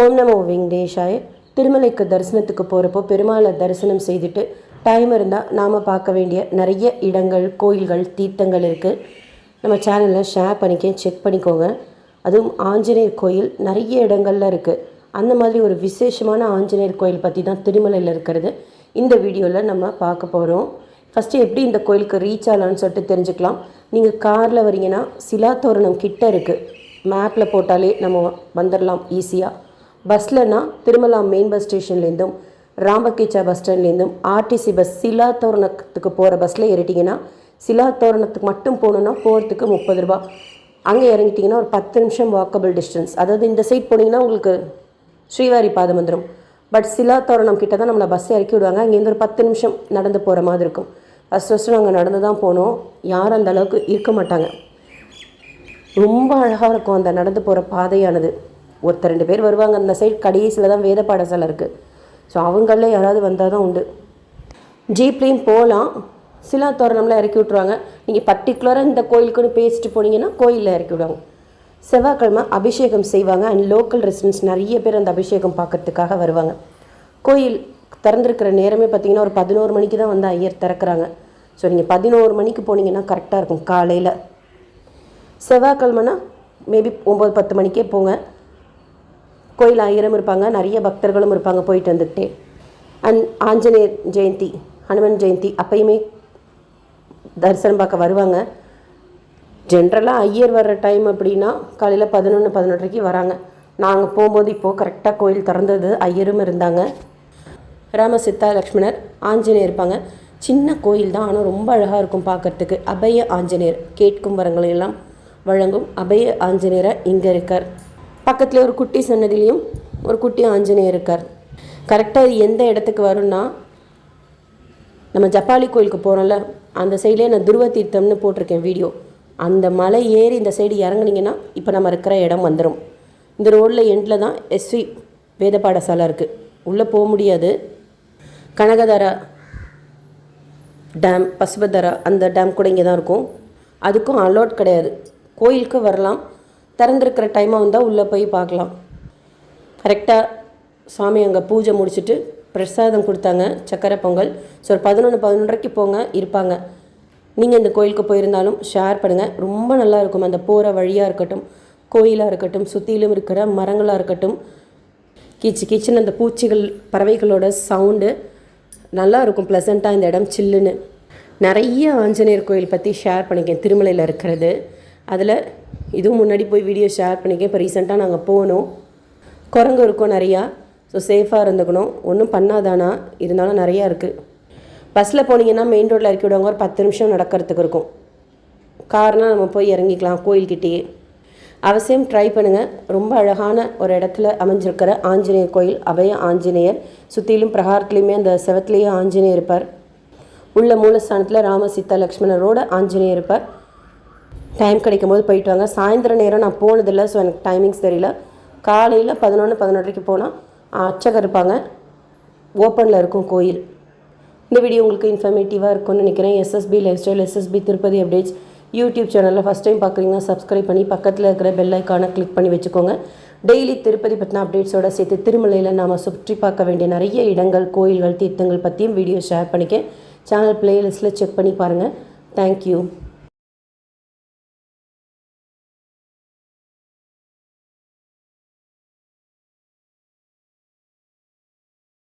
ஓம் நமோ வெங்கடேஷாய. திருமலைக்கு தரிசனத்துக்கு போகிறப்போ பெருமாளை தரிசனம் செய்துட்டு டைம் இருந்தால் நாம் பார்க்க வேண்டிய நிறைய இடங்கள், கோயில்கள், தீர்த்தங்கள் இருக்குது. நம்ம சேனலில் ஷேர் பண்ணிக்க, செக் பண்ணிக்கோங்க. அதுவும் ஆஞ்சநேயர் கோயில் நிறைய இடங்கள்ல இருக்குது. அந்த மாதிரி ஒரு விசேஷமான ஆஞ்சநேயர் கோயில் பற்றி தான் திருமலையில் இருக்கிறது இந்த வீடியோவில் நம்ம பார்க்க போகிறோம். ஃபஸ்ட்டு எப்படி இந்த கோயிலுக்கு ரீச் ஆகலான்னு சொல்லிட்டு தெரிஞ்சுக்கலாம். நீங்கள் காரில் வரீங்கன்னா சிலாத்தோரணம் கிட்ட இருக்குது, மேப்பில் போட்டாலே நம்ம வந்துடலாம் ஈஸியாக. பஸ்லனா திருமலா மெயின் பஸ் ஸ்டேஷன்லேருந்தும் ராம்பக்கீச்சா பஸ் ஸ்டாண்ட்லேருந்தும் ஆர்டிசி பஸ் சிலாத்தோரணத்துக்கு போகிற பஸ்ஸில் ஏறிட்டிங்கன்னா சிலாத்தோரணத்துக்கு மட்டும் போகணுன்னா போகிறதுக்கு 30 ரூபா. அங்கே இறங்கிட்டிங்கன்னா ஒரு 10 நிமிஷம் வாக்கபிள் டிஸ்டன்ஸ். அதாவது இந்த சைட் போனீங்கன்னா உங்களுக்கு ஸ்ரீவாரி பாதம் வந்துடும். பட் சிலாத்தோரணம் கிட்ட தான் நம்மளை பஸ் இறக்கி விடுவாங்க. அங்கேருந்து ஒரு 10 நிமிஷம் நடந்து போகிற மாதிரி இருக்கும். ஃபஸ்ட்டு நாங்கள் நடந்து தான் போனோம். யாரும் அந்த அளவுக்கு இருக்க மாட்டாங்க. ரொம்ப அழகாக இருக்கும் அந்த நடந்து போகிற பாதையானது. ஒருத்தர் 2 பேர் வருவாங்க. அந்த சைடு கடைசியில் தான் வேத பாடசாலை இருக்குது. ஸோ அவங்கள யாராவது வந்தால் தான் உண்டு. ஜீப்லேயும் போகலாம். சிலாத்தோரணம்லாம் இறக்கி விட்ருவாங்க. நீங்கள் பர்டிகுலராக இந்த கோயிலுக்குன்னு பேசிட்டு போனீங்கன்னா கோயிலில் இறக்கி விடுவாங்க. செவ்வாய்க்கிழமை அபிஷேகம் செய்வாங்க. அண்ட் லோக்கல் ரெசிடென்ட்ஸ் நிறைய பேர் அந்த அபிஷேகம் பார்க்கறதுக்காக வருவாங்க. கோயில் திறந்துருக்கிற நேரமே பார்த்திங்கன்னா ஒரு 11 மணிக்கு தான் வந்து ஐயர் திறக்கிறாங்க. ஸோ நீங்கள் 11 மணிக்கு போனீங்கன்னா கரெக்டாக இருக்கும் காலையில். செவ்வாய்க்கிழமைனா மேபி 9-10 மணிக்கே போங்க. கோயில் ஆயிரம் இருப்பாங்க, நிறைய பக்தர்களும் இருப்பாங்க போயிட்டு வந்துக்கிட்டே. அண்ட் ஆஞ்சநேயர் ஜெயந்தி, ஹனுமன் ஜெயந்தி அப்பயுமே தரிசனம் பார்க்க வருவாங்க. ஜென்ரலாக ஐயர் வர்ற டைம் அப்படின்னா காலையில் 11-11:30 வராங்க. நாங்கள் போகும்போது இப்போது கரெக்டாக கோயில் திறந்தது, ஐயரும் இருந்தாங்க. ராம சீதா லக்ஷ்மணர் ஆஞ்சநேயர் இருப்பாங்க. சின்ன கோயில் தான், ஆனால் ரொம்ப அழகாக இருக்கும் பார்க்குறதுக்கு. அபய ஆஞ்சநேயர், கேட்கும் வரங்களெல்லாம் வழங்கும் அபய ஆஞ்சநேயரை இங்கே இருக்கார். பக்கத்தில் ஒரு குட்டி சன்னதிலையும் ஒரு குட்டி ஆஞ்சநேயர் இருக்கார். கரெக்டாக அது எந்த இடத்துக்கு வரும்னா, நம்ம ஜப்பாலி கோயிலுக்கு போகிறோம்ல அந்த சைட்லேயே நான் துருவ தீர்த்தம்னு போட்டிருக்கேன் வீடியோ. அந்த மலை ஏறி இந்த சைடு இறங்குனீங்கன்னா இப்போ நம்ம இருக்கிற இடம் வந்துடும். இந்த ரோடில் எண்டில் தான் எஸ்வி வேத பாடசாலை இருக்குது. உள்ளே போக முடியாது. கனகதாரா டேம், பசுபதாரா அந்த டேம் கூட இங்கே தான் இருக்கும். அதுக்கும் அலோட் கிடையாது. கோயிலுக்கு வரலாம், திறந்துருக்கிற டைமாக வந்தால் உள்ளே போய் பார்க்கலாம். கரெக்டாக சாமி அங்கே பூஜை முடிச்சுட்டு பிரசாதம் கொடுத்தாங்க, சக்கரை பொங்கல். ஸோ ஒரு 11-11:30 போங்க, இருப்பாங்க. நீங்கள் இந்த கோயிலுக்கு போயிருந்தாலும் ஷேர் பண்ணுங்கள். ரொம்ப நல்லா இருக்கும். அந்த போகிற வழியாக இருக்கட்டும், கோயிலாக இருக்கட்டும், சுற்றிலும் இருக்கிற மரங்களாக இருக்கட்டும், கீச்சுன்னு அந்த பூச்சிகள் பறவைகளோட சவுண்டு நல்லா இருக்கும். ப்ளசண்ட்டாக இந்த இடம் சில்லுன்னு. நிறைய ஆஞ்சநேயர் கோயில் பற்றி ஷேர் பண்ணிக்கேன் திருமலையில் இருக்கிறது. அதில் இதுவும் முன்னாடி போய் வீடியோ ஷேர் பண்ணிக்கேன். இப்போ ரீசெண்டாக நாங்கள் போனோம். குரங்கு இருக்கும் நிறையா. ஸோ சேஃபாக இருந்துக்கணும். ஒன்றும் பண்ணாதானா, இருந்தாலும் நிறையா இருக்குது. பஸ்ஸில் போனீங்கன்னா மெயின் ரோட்டில் இறக்கி விடுவாங்க. ஒரு 10 நிமிஷம் நடக்கிறதுக்கு இருக்கும். கார்னால் நம்ம போய் இறங்கிக்கலாம் கோயில்கிட்டேயே. அவசியம் ட்ரை பண்ணுங்கள். ரொம்ப அழகான ஒரு இடத்துல அமைஞ்சிருக்கிற ஆஞ்சநேயர் கோயில் அபய ஆஞ்சநேயர். சுற்றிலும் பிரகாரத்துலேயுமே அந்த செவத்துலேயே ஆஞ்சநேயர் இருப்பார். உள்ள மூலஸ்தானத்தில் ராம சீதா லக்ஷ்மணரோட ஆஞ்சநேயர் இருப்பார். டைம் கிடைக்கும் போது போயிட்டு வாங்க. சாயந்தர நேரம் நான் போனதில்லை, ஸோ எனக்கு டைமிங்ஸ் தெரியல. காலையில் 11-11:30 போனால் அர்ச்சகர் இருப்பாங்க. ஓப்பனில் இருக்கும் கோயில். இந்த வீடியோ உங்களுக்கு இன்ஃபர்மேட்டிவாக இருக்கும்னு நினைக்கிறேன். SSP life style, SSP Tirupati updates YouTube சேனலில் ஃபஸ்ட் டைம் பார்க்குறீங்கன்னா சப்ஸ்கிரைப் பண்ணி பக்கத்தில் இருக்கிற பெல் ஐக்கானை கிளிக் பண்ணி வச்சுக்கோங்க. டெய்லி திருப்பதி பற்றின அப்டேட்ஸோடு சேர்த்து திருமலையில் நாம் சுற்றி பார்க்க வேண்டிய நிறைய இடங்கள், கோயில்கள், தீர்த்தங்கள் பற்றியும் வீடியோ ஷேர் பண்ணிக்க. சேனல் பிளேலிஸ்ட்டில் செக் பண்ணி பாருங்கள். தேங்க்யூ.